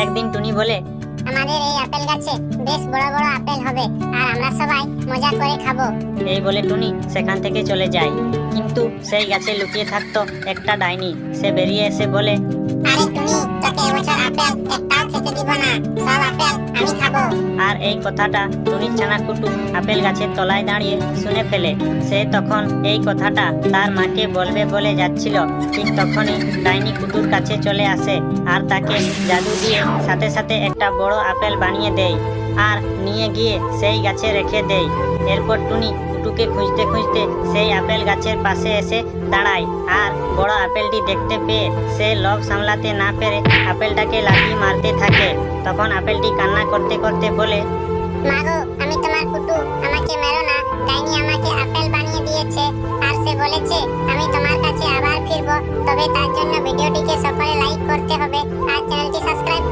একদিন টুনি বলে, আমাদের এই আপেল গাছে বেশ বড় বড় আপেল হবে আর আমরা সবাই মজা করে খাবো। এই বলে টুনি সেখান থেকে চলে যায়। কিন্তু সেই গাছে লুকিয়ে থাকতো একটা ডাইনি। সে বেরিয়ে এসে বলে, আরে টুনি, তোকে এবছর আপেল একটাও খেতে দিব না, সব আপেল আমি খাবো। আর এই কথাটা টুনির ছানাকুটু আপেল গাছের তলায় দাঁড়িয়ে শুনে ফেলে। সে তখন এই কথাটা তার মাকে বলবে বলে যাচ্ছিল, ঠিক তখনই ডাইনি কুটুর কাছে চলে আসে আর তাকে জাদু দিয়ে সাথে সাথে একটা বড় আপেল বানিয়ে দেয় আর নিয়ে গিয়ে সেই গাছে রেখে দেয়। এরপর টুনি কুটুকে খুঁজতে খুঁজতে সেই আপেল গাছের পাশে এসে দাঁড়ায় আর বড় আপেলটি দেখতে পেয়ে সে লোভ সামলাতে না পেরে আপেলটাকে লাগিয়ে মারতে থাকে। তখন আপেলটি কান্না করতে করতে বলে, মাগো, আমি তোমার কুটু, আমাকে মেরো না। ডাইনি আমাকে আপেল বানিয়ে দিয়েছে আর সে বলেছে আমি তোমার কাছে আবার ফিরবো। তবে তার জন্য ভিডিওটিকে সকলে লাইক করতে হবে আর চ্যানেলটি সাবস্ক্রাইব